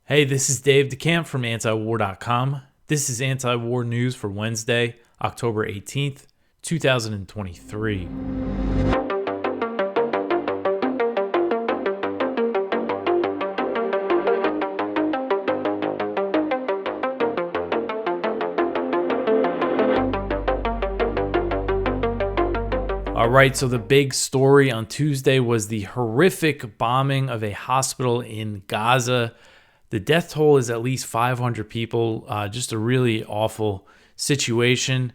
Hey, this is Dave DeCamp from antiwar.com. This is anti-war news for Wednesday, October 18th, 2023. All right, so the big story on Tuesday was the horrific bombing of a hospital in Gaza. The death toll is at least 500 people, just a really awful situation.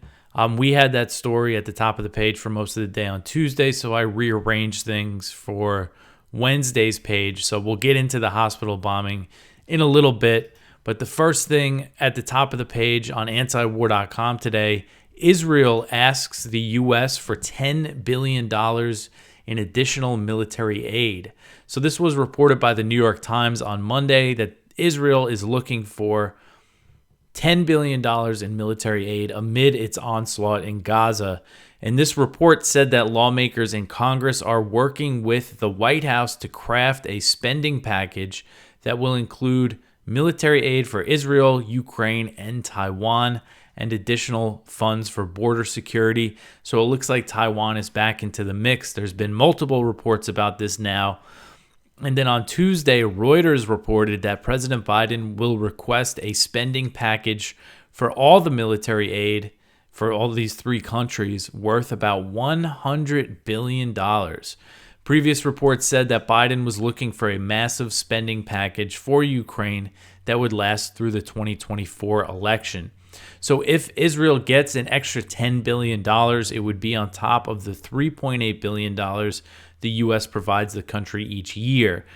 We had that story at the top of the page for most of the day on Tuesday, so I rearranged things for Wednesday's page. So we'll get into the hospital bombing in a little bit. But the first thing at the top of the page on antiwar.com today, Israel asks the U.S. for $10 billion in additional military aid. So this was reported by the New York Times on Monday that Israel is looking for $10 billion in military aid amid its onslaught in Gaza. And this report said that lawmakers in Congress are working with the White House to craft a spending package that will include military aid for Israel, Ukraine, and Taiwan, and additional funds for border security. So it looks like Taiwan is back into the mix. There's been multiple reports about this now. And then on Tuesday, Reuters reported that President Biden will request a spending package for all the military aid for all these three countries worth about $100 billion. Previous reports said that Biden was looking for a massive spending package for Ukraine that would last through the 2024 election. So if Israel gets an extra $10 billion, it would be on top of the $3.8 billion the U.S. provides the country each year.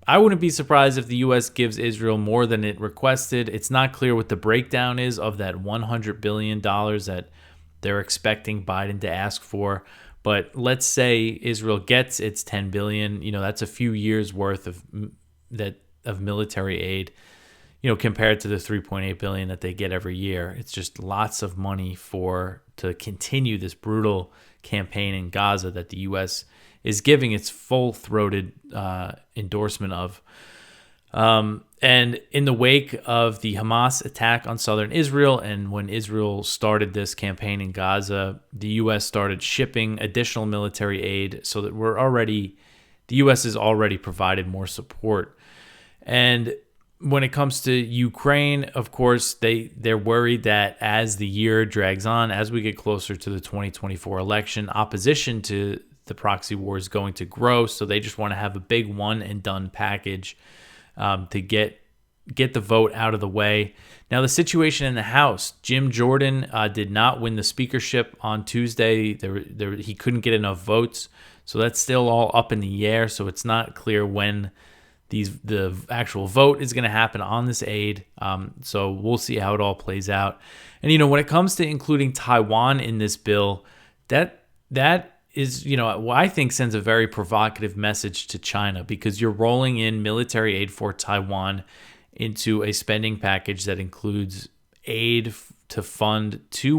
I wouldn't be surprised if the U.S. gives Israel more than it requested. It's not clear what the breakdown is of that $100 billion that they're expecting Biden to ask for. But let's say Israel gets its $10 billion, that's a few years worth of military aid. Compared to the $3.8 billion that they get every year. It's just lots of money to continue this brutal campaign in Gaza that the U.S. is giving its full-throated endorsement of. And in the wake of the Hamas attack on southern Israel, and when Israel started this campaign in Gaza, the U.S. started shipping additional military aid so that the U.S. has already provided more support. And when it comes to Ukraine, of course, they're worried that as the year drags on, as we get closer to the 2024 election, opposition to the proxy war is going to grow. So they just want to have a big one and done package to get the vote out of the way. Now, the situation in the House, Jim Jordan did not win the speakership on Tuesday. He couldn't get enough votes. So that's still all up in the air. So it's not clear when the actual vote is going to happen on this aid. So we'll see how it all plays out. And, when it comes to including Taiwan in this bill, that is, what I think sends a very provocative message to China, because you're rolling in military aid for Taiwan into a spending package that includes aid to fund two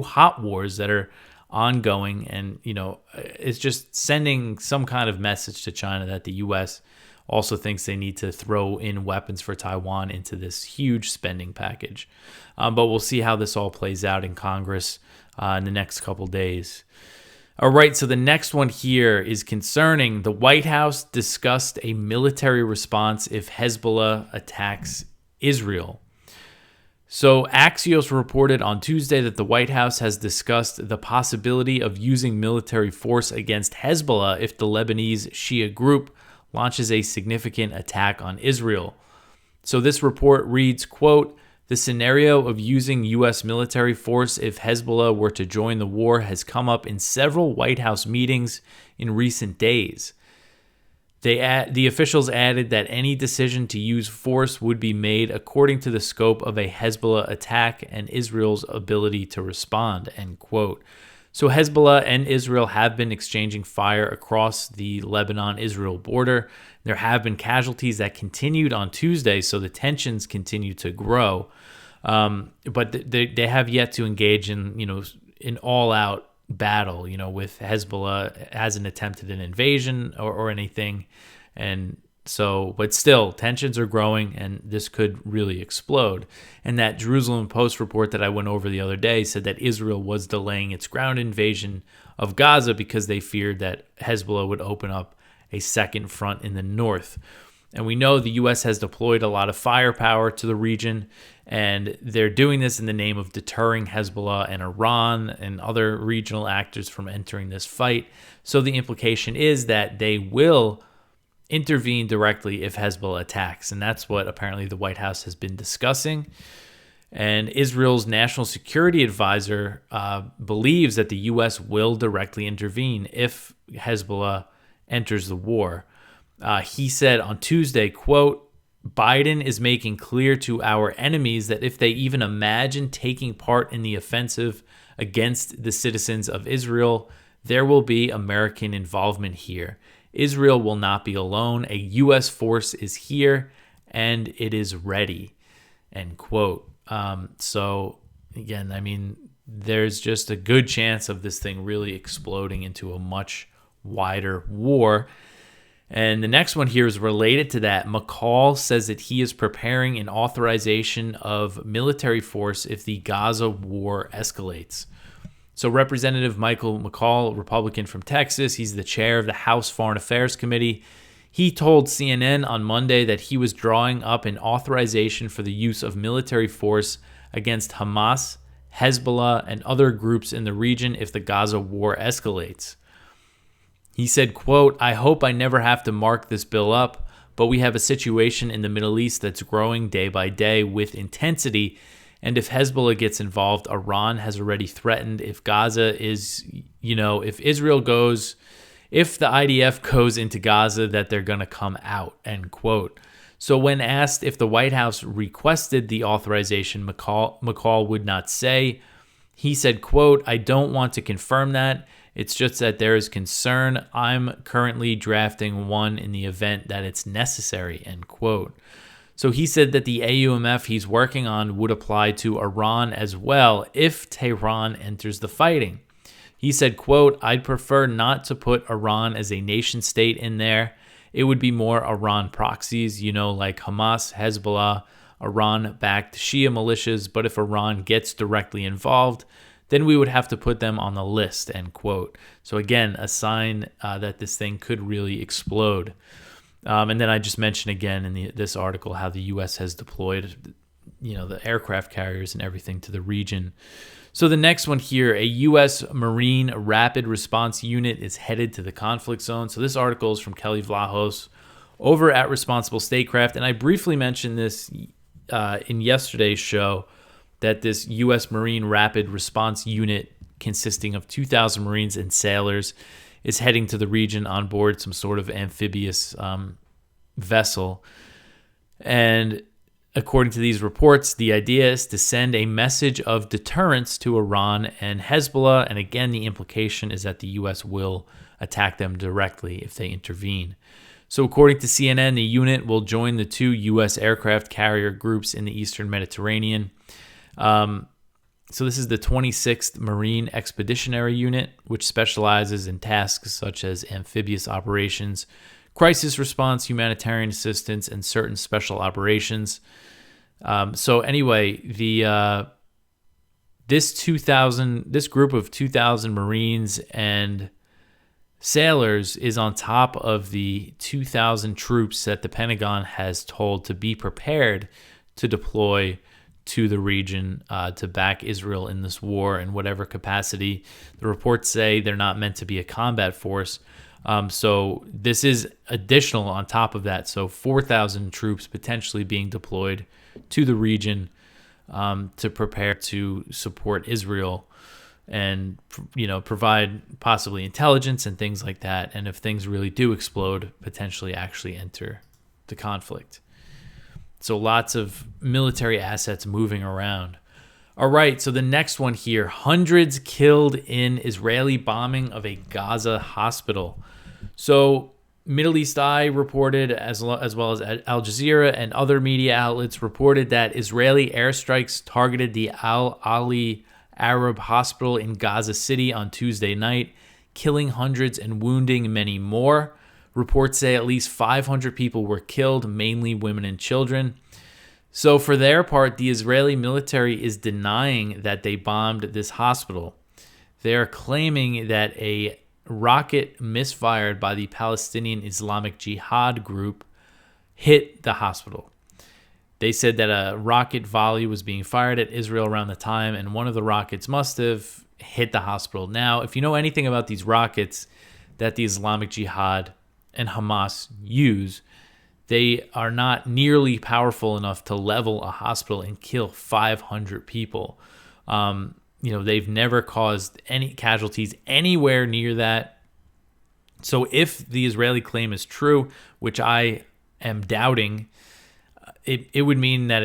hot wars that are ongoing. And, it's just sending some kind of message to China that the U.S. also thinks they need to throw in weapons for Taiwan into this huge spending package. But we'll see how this all plays out in Congress in the next couple days. All right, so the next one here is concerning. The White House discussed a military response if Hezbollah attacks Israel. So Axios reported on Tuesday that the White House has discussed the possibility of using military force against Hezbollah if the Lebanese Shia group launches a significant attack on Israel. So this report reads, quote, "The scenario of using U.S. military force if Hezbollah were to join the war has come up in several White House meetings in recent days. The officials added that any decision to use force would be made according to the scope of a Hezbollah attack and Israel's ability to respond," end quote. So Hezbollah and Israel have been exchanging fire across the Lebanon-Israel border. There have been casualties that continued on Tuesday, so the tensions continue to grow. But they have yet to engage in an all-out battle, with Hezbollah hasn't attempted an invasion or anything. And But still, tensions are growing, and this could really explode. And that Jerusalem Post report that I went over the other day said that Israel was delaying its ground invasion of Gaza because they feared that Hezbollah would open up a second front in the north. And we know the U.S. has deployed a lot of firepower to the region, and they're doing this in the name of deterring Hezbollah and Iran and other regional actors from entering this fight. So the implication is that they will intervene directly if Hezbollah attacks. And that's what apparently the White House has been discussing. And Israel's national security advisor believes that the U.S. will directly intervene if Hezbollah enters the war. He said on Tuesday, quote, "Biden is making clear to our enemies that if they even imagine taking part in the offensive against the citizens of Israel, there will be American involvement here. Israel will not be alone. A U.S. force is here, and it is ready," end quote. So, again, I mean, there's just a good chance of this thing really exploding into a much wider war. And the next one here is related to that. McCaul says that he is preparing an authorization of military force if the Gaza war escalates. So Representative Michael McCaul, Republican from Texas, he's the chair of the House Foreign Affairs Committee. He told CNN on Monday that he was drawing up an authorization for the use of military force against Hamas, Hezbollah, and other groups in the region if the Gaza war escalates. He said, quote, "I hope I never have to mark this bill up, but we have a situation in the Middle East that's growing day by day with intensity. And if Hezbollah gets involved, Iran has already threatened if Gaza is, if the IDF goes into Gaza, that they're going to come out," end quote. So when asked if the White House requested the authorization, McCaul would not say. He said, quote, "I don't want to confirm that. It's just that there is concern. I'm currently drafting one in the event that it's necessary," end quote. So he said that the AUMF he's working on would apply to Iran as well if Tehran enters the fighting. He said, quote, "I'd prefer not to put Iran as a nation state in there. It would be more Iran proxies, like Hamas, Hezbollah, Iran-backed Shia militias. But if Iran gets directly involved, then we would have to put them on the list," end quote. So again, a sign that this thing could really explode. And then I just mentioned again in this article how the U.S. has deployed, the aircraft carriers and everything to the region. So the next one here, a U.S. Marine Rapid Response Unit is headed to the conflict zone. So this article is from Kelly Vlahos over at Responsible Statecraft. And I briefly mentioned this in yesterday's show, that this U.S. Marine Rapid Response Unit consisting of 2,000 Marines and sailors is heading to the region on board some sort of amphibious vessel. And according to these reports, the idea is to send a message of deterrence to Iran and Hezbollah. And again, the implication is that the U.S. will attack them directly if they intervene. So according to CNN, the unit will join the 2 U.S. aircraft carrier groups in the Eastern Mediterranean. So this is the 26th Marine Expeditionary Unit, which specializes in tasks such as amphibious operations, crisis response, humanitarian assistance, and certain special operations. So anyway, this group of 2,000 Marines and sailors is on top of the 2,000 troops that the Pentagon has told to be prepared to deploy to the region to back Israel in this war in whatever capacity. The reports say they're not meant to be a combat force. So this is additional on top of that. So 4,000 troops potentially being deployed to the region to prepare to support Israel and, provide possibly intelligence and things like that. And if things really do explode, potentially actually enter the conflict. So lots of military assets moving around. All right, so the next one here, hundreds killed in Israeli bombing of a Gaza hospital. So Middle East Eye reported, as well as Al Jazeera and other media outlets reported that Israeli airstrikes targeted the Al Ali Arab Hospital in Gaza City on Tuesday night, killing hundreds and wounding many more. Reports say at least 500 people were killed, mainly women and children. So for their part, the Israeli military is denying that they bombed this hospital. They are claiming that a rocket misfired by the Palestinian Islamic Jihad group hit the hospital. They said that a rocket volley was being fired at Israel around the time, and one of the rockets must have hit the hospital. Now, if you know anything about these rockets that the Islamic Jihad and Hamas use, they are not nearly powerful enough to level a hospital and kill 500 people. They've never caused any casualties anywhere near that. So if the Israeli claim is true, which I am doubting, it would mean that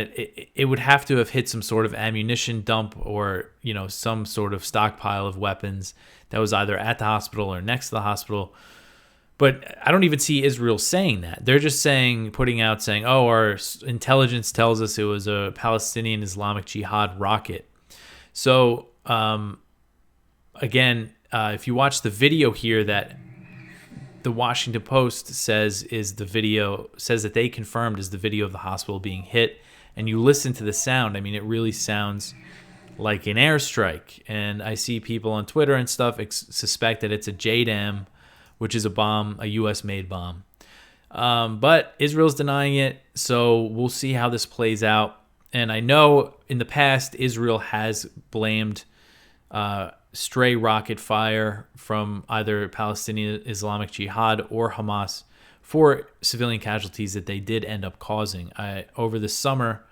it would have to have hit some sort of ammunition dump or, some sort of stockpile of weapons that was either at the hospital or next to the hospital. But I don't even see Israel saying that. They're just putting out saying, oh, our intelligence tells us it was a Palestinian Islamic Jihad rocket. So, again, if you watch the video here that the Washington Post says that they confirmed is the video of the hospital being hit, and you listen to the sound, it really sounds like an airstrike. And I see people on Twitter and stuff suspect that it's a JDAM, which is a bomb, a U.S.-made bomb. But Israel's denying it, so we'll see how this plays out. And I know in the past, Israel has blamed stray rocket fire from either Palestinian Islamic Jihad or Hamas for civilian casualties that they did end up causing. Over the summer,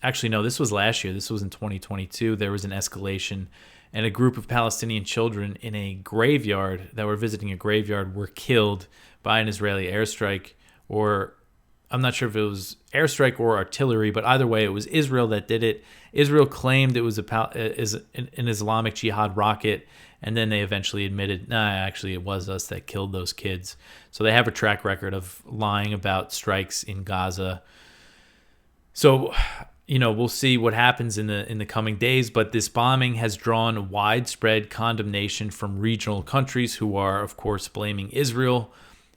actually, no, this was last year. This was in 2022. There was an escalation, and a group of Palestinian children in a graveyard that were visiting a graveyard were killed by an Israeli airstrike, or I'm not sure if it was airstrike or artillery, but either way, it was Israel that did it. Israel claimed it was an Islamic Jihad rocket, and then they eventually admitted, actually, it was us that killed those kids. So they have a track record of lying about strikes in Gaza. So, we'll see what happens in the coming days, but this bombing has drawn widespread condemnation from regional countries who are, of course, blaming Israel.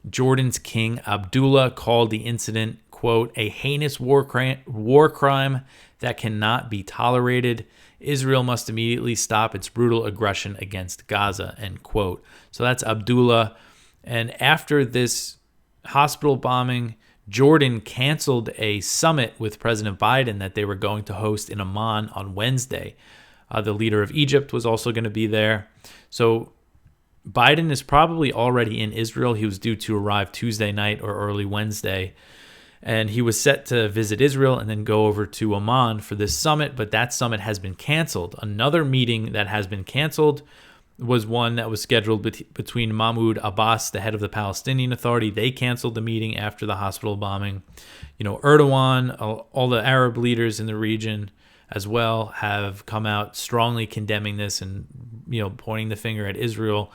Jordan's King Abdullah called the incident, quote, a heinous war crime that cannot be tolerated. Israel must immediately stop its brutal aggression against Gaza, end quote. So that's Abdullah. And after this hospital bombing, Jordan canceled a summit with President Biden that they were going to host in Amman on Wednesday. The leader of Egypt was also going to be there. So Biden is probably already in Israel. He was due to arrive Tuesday night or early Wednesday, and he was set to visit Israel and then go over to Amman for this summit, but that summit has been canceled. Another meeting that has been canceled was one that was scheduled between Mahmoud Abbas, the head of the Palestinian Authority. They canceled the meeting after the hospital bombing. Erdogan, all the Arab leaders in the region as well have come out strongly condemning this and, pointing the finger at Israel.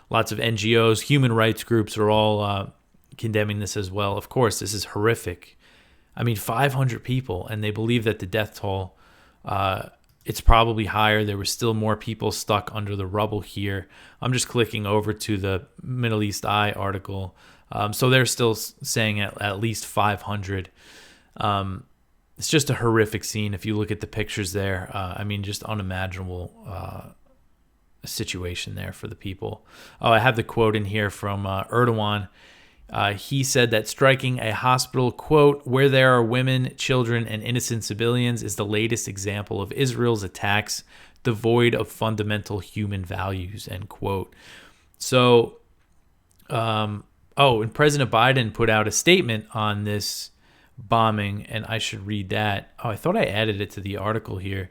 Lots of NGOs, human rights groups are all condemning this as well. Of course, this is horrific. 500 people, and they believe that the death toll, it's probably higher. There were still more people stuck under the rubble here. I'm just clicking over to the Middle East Eye article. So they're still saying at least 500. It's just a horrific scene. If you look at the pictures there, just unimaginable situation there for the people. Oh, I have the quote in here from Erdogan. He said that striking a hospital, quote, where there are women, children, and innocent civilians is the latest example of Israel's attacks devoid of fundamental human values, end quote. So, and President Biden put out a statement on this bombing, and I should read that. Oh, I thought I added it to the article here.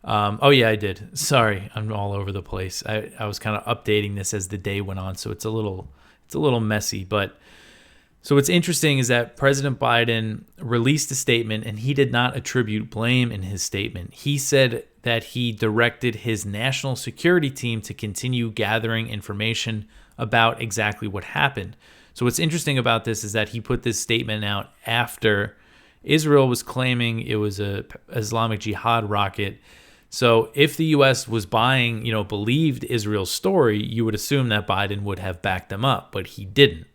Yeah, I did. Sorry, I'm all over the place. I was kind of updating this as the day went on, so it's a little messy. But so what's interesting is that President Biden released a statement, and he did not attribute blame in his statement. He said that he directed his national security team to continue gathering information about exactly what happened. So what's interesting about this is that he put this statement out after Israel was claiming it was a Islamic Jihad rocket. So if the U.S. was buying, believed Israel's story, you would assume that Biden would have backed them up, but he didn't.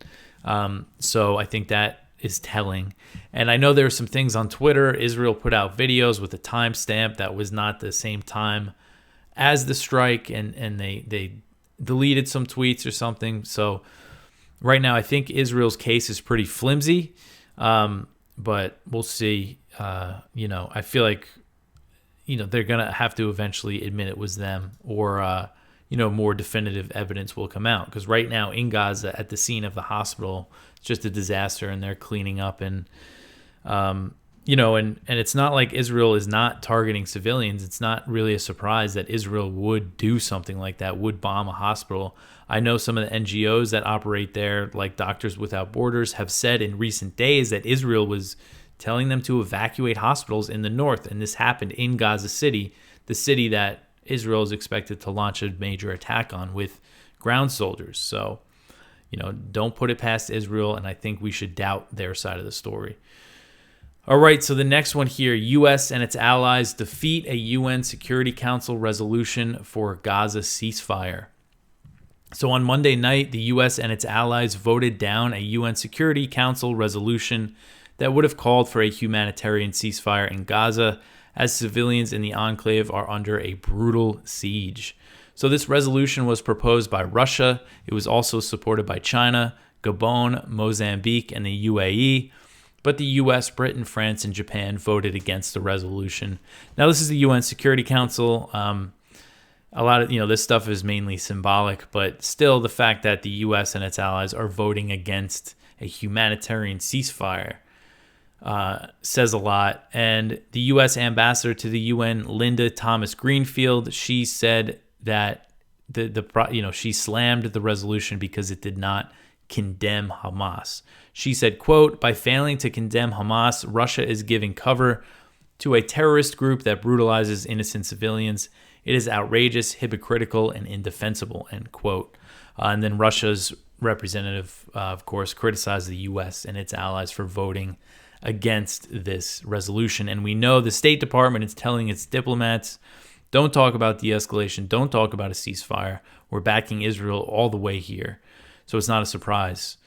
So I think that is telling. And I know there were some things on Twitter. Israel put out videos with a timestamp that was not the same time as the strike, and they deleted some tweets or something. So right now, I think Israel's case is pretty flimsy, but we'll see. I feel like, they're going to have to eventually admit it was them, or, more definitive evidence will come out. Because right now in Gaza, at the scene of the hospital, it's just a disaster, and they're cleaning up. And, and it's not like Israel is not targeting civilians. It's not really a surprise that Israel would do something like that, would bomb a hospital. I know some of the NGOs that operate there, like Doctors Without Borders, have said in recent days that Israel was telling them to evacuate hospitals in the north. And this happened in Gaza City, the city that Israel is expected to launch a major attack on with ground soldiers. So, don't put it past Israel, and I think we should doubt their side of the story. All right, so the next one here, U.S. and its allies defeat a UN Security Council resolution for Gaza ceasefire. So on Monday night, the U.S. and its allies voted down a UN Security Council resolution that would have called for a humanitarian ceasefire in Gaza, as civilians in the enclave are under a brutal siege. So this resolution was proposed by Russia. It was also supported by China, Gabon, Mozambique, and the UAE. But the U.S., Britain, France, and Japan voted against the resolution. Now, this is the UN Security Council. A lot of, this stuff is mainly symbolic, but still the fact that the U.S. and its allies are voting against a humanitarian ceasefire says a lot. And the U.S. ambassador to the UN, Linda Thomas Greenfield, she said that she slammed the resolution because it did not condemn Hamas. She said, quote, "By failing to condemn Hamas, Russia is giving cover to a terrorist group that brutalizes innocent civilians. It is outrageous, hypocritical, and indefensible," end quote. And then Russia's representative, of course, criticized the U.S. and its allies for voting against this resolution. And we know the State Department is telling its diplomats, don't talk about de-escalation, don't talk about a ceasefire. We're backing Israel all the way here. So it's not a surprise.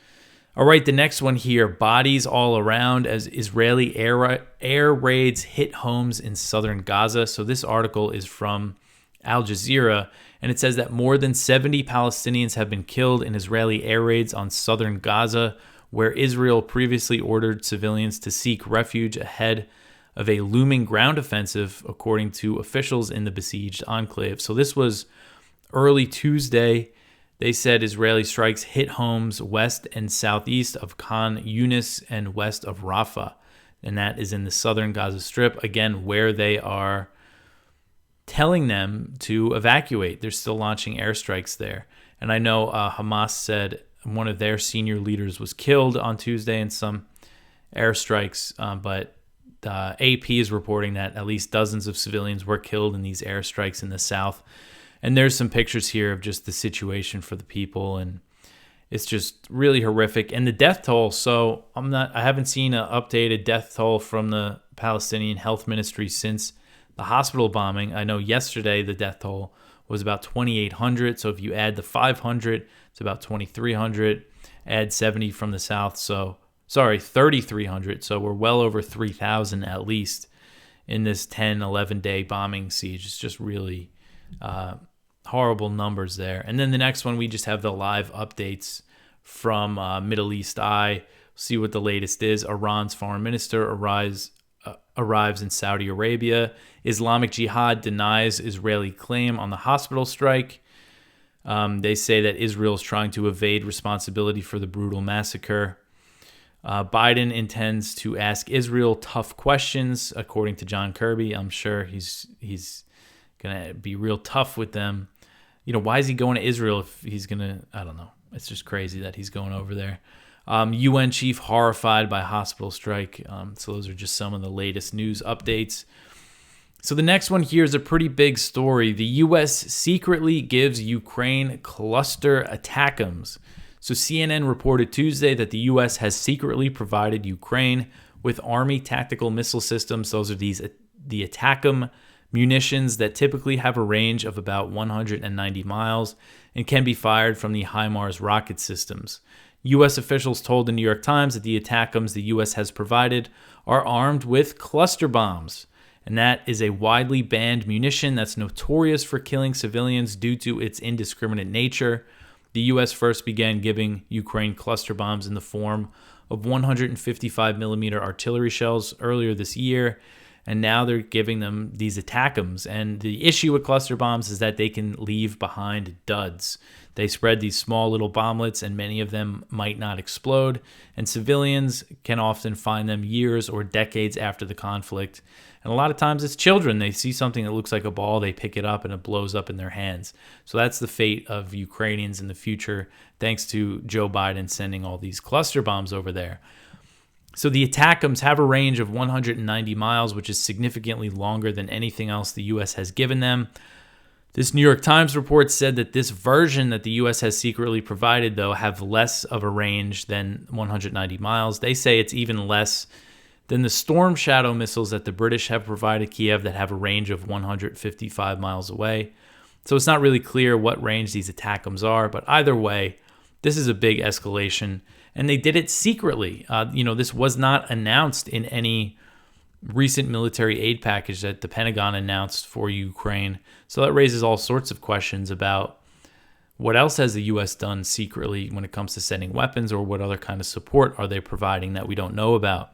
All right, the next one here, bodies all around as Israeli air raids hit homes in southern Gaza. So this article is from Al Jazeera, and it says that more than 70 Palestinians have been killed in Israeli air raids on southern Gaza, where Israel previously ordered civilians to seek refuge ahead of a looming ground offensive, according to officials in the besieged enclave. So this was early Tuesday. They said Israeli strikes hit homes west and southeast of Khan Yunis and west of Rafah. And that is in the southern Gaza Strip, again, where they are telling them to evacuate. They're still launching airstrikes there. And I know Hamas said one of their senior leaders was killed on Tuesday in some airstrikes, but AP is reporting that at least dozens of civilians were killed in these airstrikes in the south. And there's some pictures here of just the situation for the people, and it's just really horrific. And the death toll, so I haven't seen an updated death toll from the Palestinian Health Ministry since the hospital bombing. I know yesterday the death toll was about 2,800. So if you add the 500, it's about 2,300. Add 70 from the south, 3,300. So we're well over 3,000 at least in this 10, 11-day bombing siege. It's just really horrible numbers there. And then the next one, we just have the live updates from Middle East Eye. See what the latest is. Iran's foreign minister arrives in Saudi Arabia. Islamic Jihad denies Israeli claim on the hospital strike. They say that Israel is trying to evade responsibility for the brutal massacre. Biden intends to ask Israel tough questions, according to John Kirby. I'm sure he's going to be real tough with them. Why is he going to Israel if he's going to, I don't know. It's just crazy that he's going over there. UN chief horrified by hospital strike. So those are just some of the latest news updates. So the next one here is a pretty big story. The U.S. secretly gives Ukraine cluster ATACMS. So CNN reported Tuesday that the U.S. has secretly provided Ukraine with Army tactical missile systems. Those are the ATACMS munitions that typically have a range of about 190 miles and can be fired from the HIMARS rocket systems. U.S. officials told the New York Times that the ATACMS the U.S. has provided are armed with cluster bombs, and that is a widely banned munition that's notorious for killing civilians due to its indiscriminate nature. The U.S. first began giving Ukraine cluster bombs in the form of 155 millimeter artillery shells earlier this year, and now they're giving them these ATACMS. And the issue with cluster bombs is that they can leave behind duds. They spread these small little bomblets, and many of them might not explode, and civilians can often find them years or decades after the conflict. And a lot of times it's children. They see something that looks like a ball, they pick it up, and it blows up in their hands. So that's the fate of Ukrainians in the future, thanks to Joe Biden sending all these cluster bombs over there. So the ATACMS have a range of 190 miles, which is significantly longer than anything else the U.S. has given them. This New York Times report said that this version that the U.S. has secretly provided, though, have less of a range than 190 miles. They say it's even less than the Storm Shadow missiles that the British have provided Kiev that have a range of 155 miles away. So it's not really clear what range these ATACMS are, but either way, this is a big escalation. And they did it secretly. This was not announced in any recent military aid package that the Pentagon announced for Ukraine. So that raises all sorts of questions about what else has the U.S. done secretly when it comes to sending weapons, or what other kind of support are they providing that we don't know about.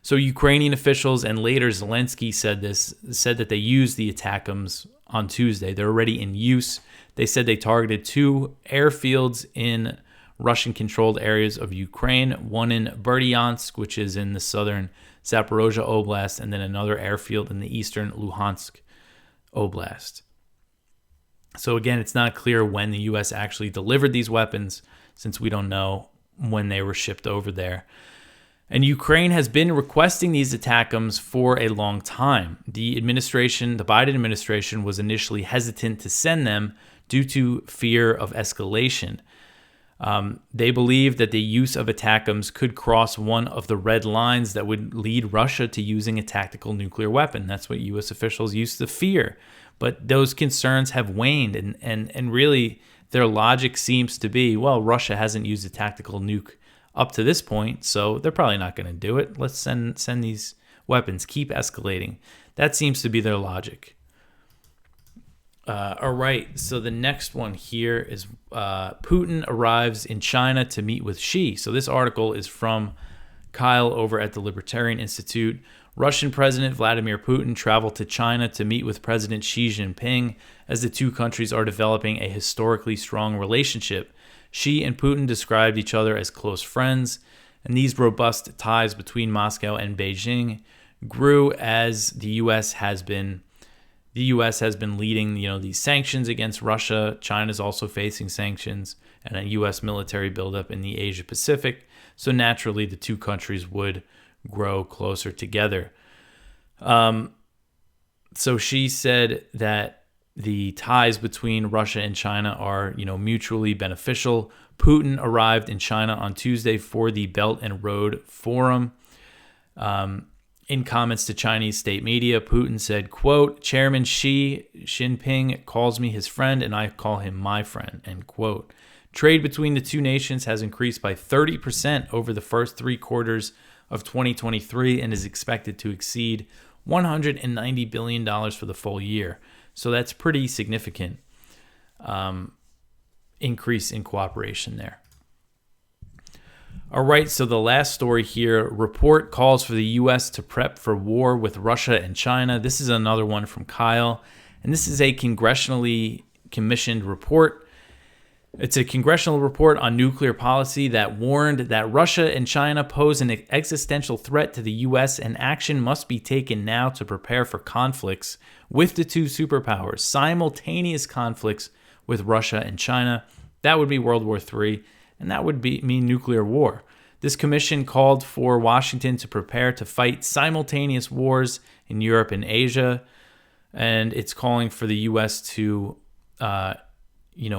So Ukrainian officials, and later Zelensky said that they used the ATACMS on Tuesday. They're already in use. They said they targeted 2 airfields in Russian-controlled areas of Ukraine, one in Berdyansk, which is in the southern Zaporozhye Oblast, and then another airfield in the eastern Luhansk Oblast. So again, it's not clear when the U.S. actually delivered these weapons, since we don't know when they were shipped over there. And Ukraine has been requesting these ATACMS for a long time. The Biden administration, was initially hesitant to send them due to fear of escalation. They believe that the use of ATACMS could cross one of the red lines that would lead Russia to using a tactical nuclear weapon. That's what U.S. officials used to fear. But those concerns have waned, and really their logic seems to be, well, Russia hasn't used a tactical nuke up to this point, so they're probably not going to do it. Let's send these weapons, keep escalating. That seems to be their logic. All right, so the next one here is Putin arrives in China to meet with Xi. So this article is from Kyle over at the Libertarian Institute. Russian President Vladimir Putin traveled to China to meet with President Xi Jinping as the two countries are developing a historically strong relationship. Xi and Putin described each other as close friends, and these robust ties between Moscow and Beijing grew as the U.S. has been leading, these sanctions against Russia. China's also facing sanctions and a U.S. military buildup in the Asia Pacific. So naturally, the two countries would grow closer together. So Xi said that the ties between Russia and China are, mutually beneficial. Putin arrived in China on Tuesday for the Belt and Road Forum. In comments to Chinese state media, Putin said, quote, "Chairman Xi Jinping calls me his friend and I call him my friend," end quote. Trade between the two nations has increased by 30% over the first 3 quarters of 2023 and is expected to exceed $190 billion for the full year. So that's pretty significant increase in cooperation there. All right, so the last story here, report calls for the U.S. to prep for war with Russia and China. This is another one from Kyle, and this is a congressionally commissioned report. It's a congressional report on nuclear policy that warned that Russia and China pose an existential threat to the U.S. and action must be taken now to prepare for conflicts with the two superpowers, simultaneous conflicts with Russia and China. That would be World War III, and that would mean nuclear war. This commission called for Washington to prepare to fight simultaneous wars in Europe and Asia, and it's calling for the U.S. to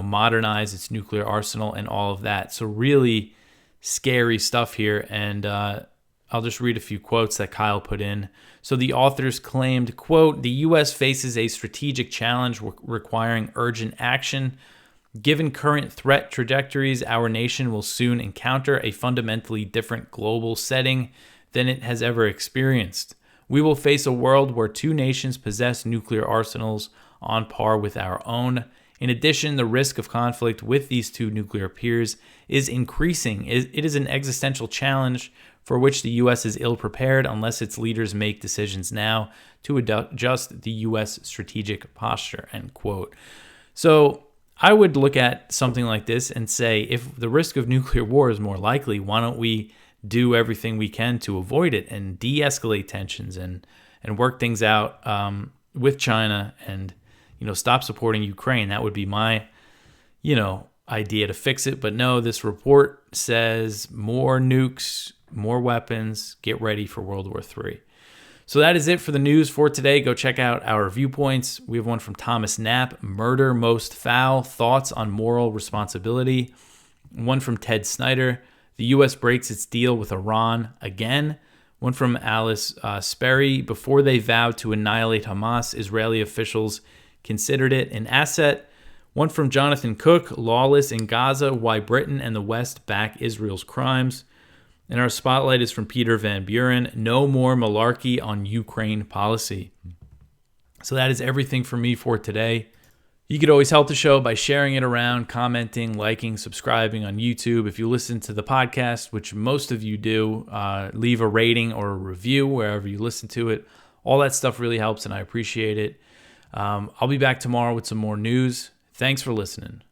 modernize its nuclear arsenal and all of that. So really scary stuff here. And I'll just read a few quotes that Kyle put in. So the authors claimed, quote, "The U.S. faces a strategic challenge requiring urgent action. Given current threat trajectories, our nation will soon encounter a fundamentally different global setting than it has ever experienced. We will face a world where two nations possess nuclear arsenals on par with our own. In addition, the risk of conflict with these two nuclear peers is increasing. It is an existential challenge for which the U.S. is ill-prepared unless its leaders make decisions now to adjust the U.S. strategic posture," end quote. So I would look at something like this and say, if the risk of nuclear war is more likely, why don't we do everything we can to avoid it and de-escalate tensions and work things out with China and, stop supporting Ukraine? That would be my, idea to fix it. But no, this report says more nukes, more weapons, get ready for World War III. So that is it for the news for today. Go check out our Viewpoints. We have one from Thomas Knapp, Murder Most Foul, Thoughts on Moral Responsibility. One from Ted Snyder, The U.S. Breaks Its Deal with Iran Again. One from Alice Sperry, Before They Vowed to Annihilate Hamas, Israeli Officials Considered It an Asset. One from Jonathan Cook, Lawless in Gaza, Why Britain and the West Back Israel's Crimes. And our spotlight is from Peter Van Buren, No More Malarkey on Ukraine Policy. So that is everything for me for today. You could always help the show by sharing it around, commenting, liking, subscribing on YouTube. If you listen to the podcast, which most of you do, leave a rating or a review wherever you listen to it. All that stuff really helps, and I appreciate it. I'll be back tomorrow with some more news. Thanks for listening.